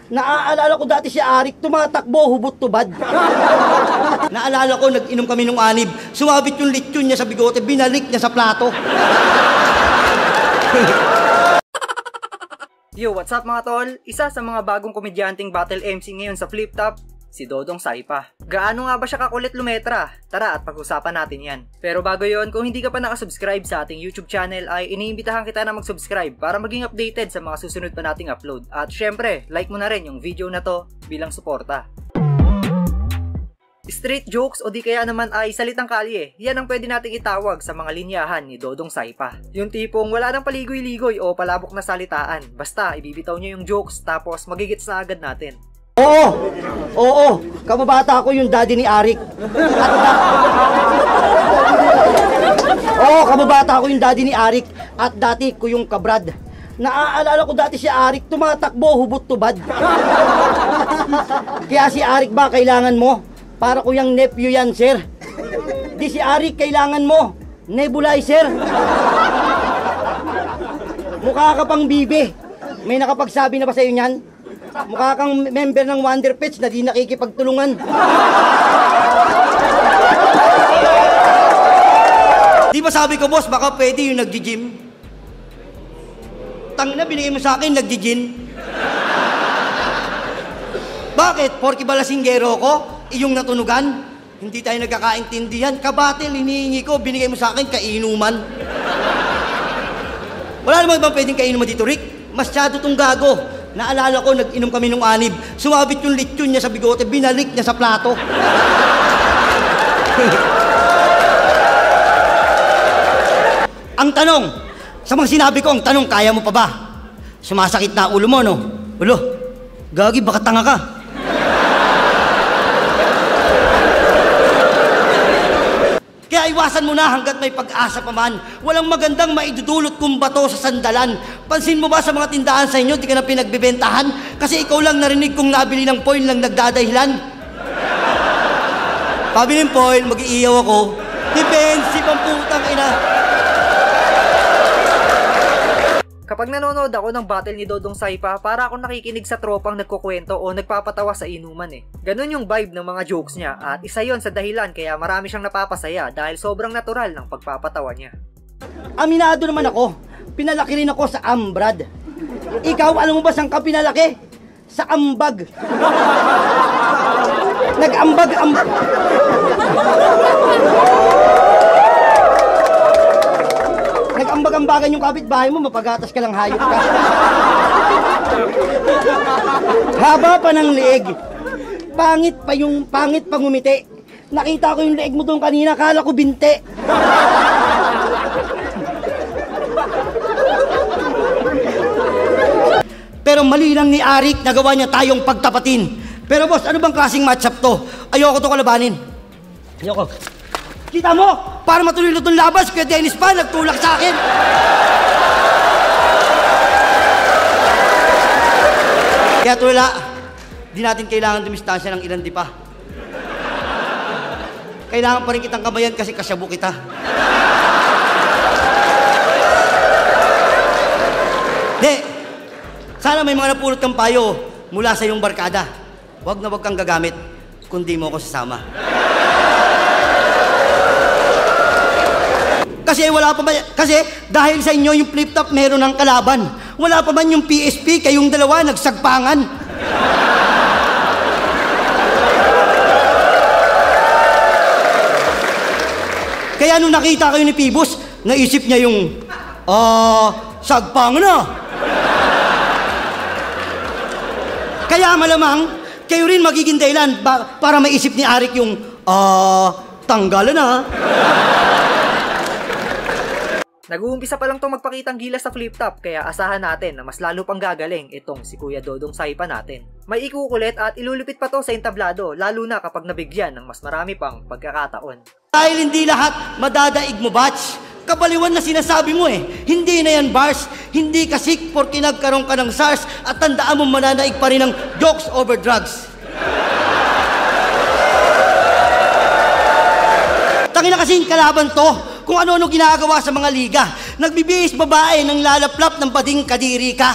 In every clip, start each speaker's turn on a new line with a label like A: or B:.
A: Naaalala ko dati si Arik, tumatakbo, hubot tubad. Naalala ko, nag-inom kami nung anib. Sumabit yung lechon niya sa bigote, binalik niya sa plato.
B: Yo, what's up mga tol? Isa sa mga bagong komedyanteng battle MC ngayon sa Flip Top, si Dodong Saipa. Gaano nga ba siya kakulit lumetra? Tara at pag-usapan natin yan. Pero bago yon, kung hindi ka pa nakasubscribe sa ating YouTube channel ay iniimbitahan kita na mag-subscribe para maging updated sa mga susunod pa nating upload. At syempre, like mo na rin yung video na to bilang suporta. Street jokes o di kaya naman ay salitang kalye, yan ang pwede nating itawag sa mga linyahan ni Dodong Saipa. Yung tipong wala nang paligoy-ligoy o palabok na salitaan, basta ibibitaw niya yung jokes tapos magigits na agad natin.
A: Oo, kababata ko yung daddy ni Arik. Kababata ko yung daddy ni Arik at dati ko yung kabrad. Naaalala ko dati si Arik, tumatakbo, hubot tubad. Kaya si Arik ba kailangan mo? Para ko yung nephew yan, sir. Di si Arik kailangan mo. Nebulizer. Mukha ka pang bibe. May nakapagsabi na ba sa'yo niyan? Mukha kang member ng Wonder Pets na di nakikipagtulungan. Di ba sabi ko, boss, baka pwede yung nag-gym? Tangina, binigay mo sa akin, nag-gym. Bakit? Porky balasinggero ko? Iyong natunugan? Hindi tayo nagkakaintindihan. Kabatil, hinihingi ko, binigay mo sa akin, kainuman. Wala naman bang pwedeng kainuman dito, Rick? Masyado tong gago. Naalala ko, nag-inom kami nung anib. Sumabit yung lechon niya sa bigote, binalik niya sa plato. Ang tanong, sa mga sinabi ko, ang tanong, kaya mo pa ba? Sumasakit na ulo mo, no? Ulo, gagi, baka tanga ka. Kaya iwasan mo na hanggat may pag-asa pa man. Walang magandang maidudulot kung bato sa sandalan. Pansin mo ba sa mga tindahan sa inyo, di ka na pinagbibentahan? Kasi ikaw lang narinig kong nabili ng foil lang nagdadahilan. Pabili ng foil, mag-iiyaw ako. Defensive ang putang ina.
B: Kapag nanonood ako ng battle ni Dodong Saipa, para akong nakikinig sa tropang nagkukwento o nagpapatawa sa inuman eh. Ganon yung vibe ng mga jokes niya at isa yon sa dahilan kaya marami siyang napapasaya dahil sobrang natural ng pagpapatawa niya.
A: Aminado naman ako, pinalaki rin ako sa ambrad. Ikaw, alam mo ba saan ka pinalaki? Sa ambag. Nag-ambag-ambag. Nag-ambag-ambagan yung kapitbahay mo, mapagatas ka lang, hayop ka. Haba pa ng leeg. Pangit pa ngumiti. Nakita ko yung leeg mo doon kanina, kala ko binte. Pero mali lang ni Arik, nagawa niya tayong pagtapatin. Pero boss, ano bang klaseng matchup to? Ayoko to kalabanin. Ayoko. Kita mo, para matuloy na itong labas, Kuya Dennis pa, nagtulak sa akin. Kaya tulala, di natin kailangan dumistansya ng ilan di pa. Kailangan pa rin kitang kamayan kasi kasyabo kita. Di, sana may mga napulot kang payo mula sa iyong barkada. Huwag na huwag kang gagamit, kundi mo ako sasama. Kasi dahil sa inyo yung flip top meron ng kalaban. Wala pa man yung PSP, kayong dalawa nagsagpangan. Kaya nung nakita kayo ni Pibos, naisip niya yung sagpangan na. Kaya malamang kayo rin magiging dahilan para maisip ni Arik yung tanggalan na.
B: Nag-uumpisa pa lang itong magpakitang gilas sa flip top kaya asahan natin na mas lalo pang gagaling itong si Kuya Dodong Saipa natin. May ikukulit at ilulupit pa to sa entablado lalo na kapag nabigyan ng mas marami pang pagkakataon.
A: Dahil hindi lahat madadaig mo, batch. Kabaliwan na sinasabi mo eh. Hindi na yan bars. Hindi ka sick porque nagkaroon ka ng SARS at tandaan mo mananaig pa rin ng jokes over drugs. Tangina kasing kalaban to. Kung ano-ano ginagawa sa mga liga. Nagbibihis babae ng lalaplap ng bading kadiri ka.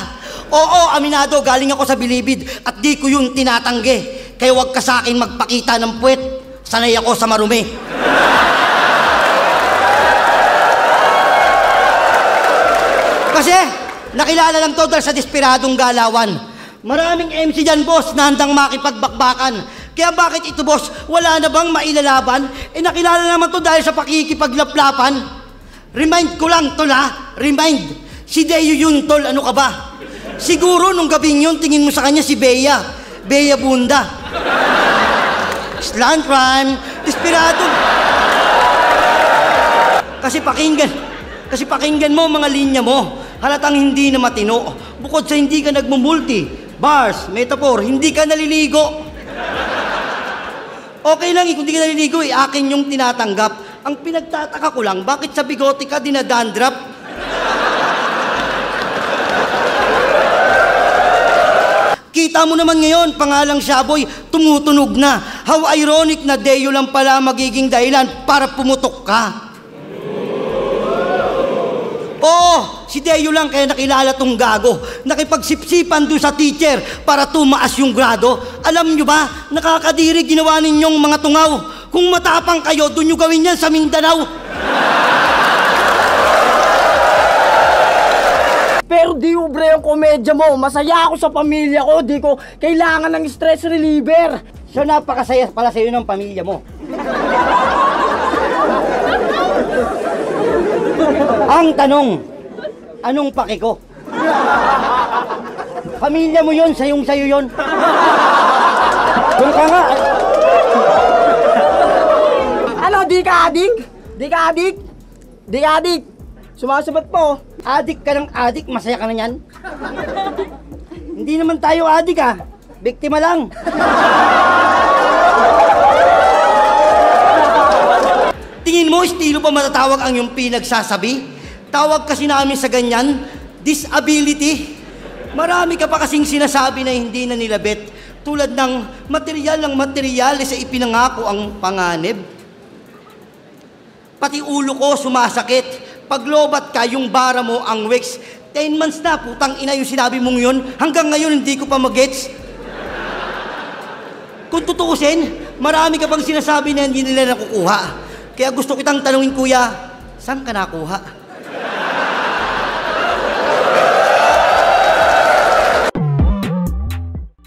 A: Oo, aminado, galing ako sa bilibid at di ko yun tinatanggi. Kaya wag ka sa akin magpakita ng puwet. Sanay ako sa marumi. Kasi, nakilala lang to dahil sa desperadong galawan. Maraming MC dyan, boss, na handang makipagbakbakan. Kaya bakit ito, boss, wala na bang mailalaban? Nakilala naman to dahil sa pakikipaglaplapan. Remind ko lang, tol, ha? Remind. Si Deo yun, tol, ano ka ba? Siguro nung gabing yun, tingin mo sa kanya si Bea. Bea Bunda. Slant rhyme. Desperado. Kasi pakinggan mo mga linya mo. Halatang hindi na matino. Bukod sa hindi ka nagmumulti, bars, metaphor, hindi ka naliligo. Okay lang kung hindi ka naliligo, akin yung tinatanggap. Ang pinagtataka ko lang, bakit sa bigote ka dinadandrop? Kita mo naman ngayon, pangalang Shaboy, tumutunog na. How ironic na Deo lang pala magiging dahilan para pumutok ka. Oo, si Deo lang kaya nakilala tong gago. Nakipagsipsipan doon sa teacher para tumaas yung grado. Alam nyo ba, nakakadiri ginawa ninyong mga tungaw. Kung matapang kayo, doon nyo gawin yan sa Mindanao.
C: Pero di ubre yung komedya mo. Masaya ako sa pamilya ko. Di ko kailangan ng stress reliever.
A: So napakasaya pala sa'yo ng pamilya mo. Ang tanong, anong paki ko? Pamilya mo yun, sayong-sayo yun. Doon ka nga.
C: Ano, di ka adik? Di ka adik? Di ka adik? Sumasabat po.
A: Adik ka ng adik, masaya ka na yan. Hindi naman tayo adik ah. Biktima lang. Tingin mo, estilo pa matatawag ang iyong pinagsasabi? Tawag kasi namin sa ganyan, disability. Marami ka pa kasing sinasabi na hindi na nilabit. Tulad ng materyales sa ipinangako ang panganib. Pati ulo ko sumasakit. Paglobat ka, yung bara mo ang Wex. 10 months na, putang ina yung sinabi mong yun. Hanggang ngayon, hindi ko pa mag-gets. Kung tutuusin, marami ka pang sinasabi na hindi nila nakukuha. Kaya gusto kitang tanungin, kuya, saan ka nakuha?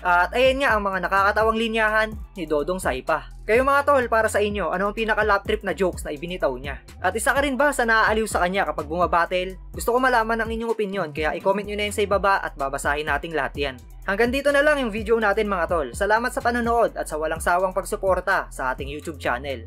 B: At ayan nga ang mga nakakatawang linyahan ni Dodong Saipa. Kayo mga tol, para sa inyo, ano ang pinaka-lap trip na jokes na ibinitaw niya? At isa ka rin ba sa naaaliw sa kanya kapag bumabattle? Gusto ko malaman ang inyong opinion, kaya i-comment nyo na yan sa ibaba at babasahin nating lahat yan. Hanggang dito na lang yung video natin mga tol. Salamat sa panonood at sa walang sawang pagsuporta sa ating YouTube channel.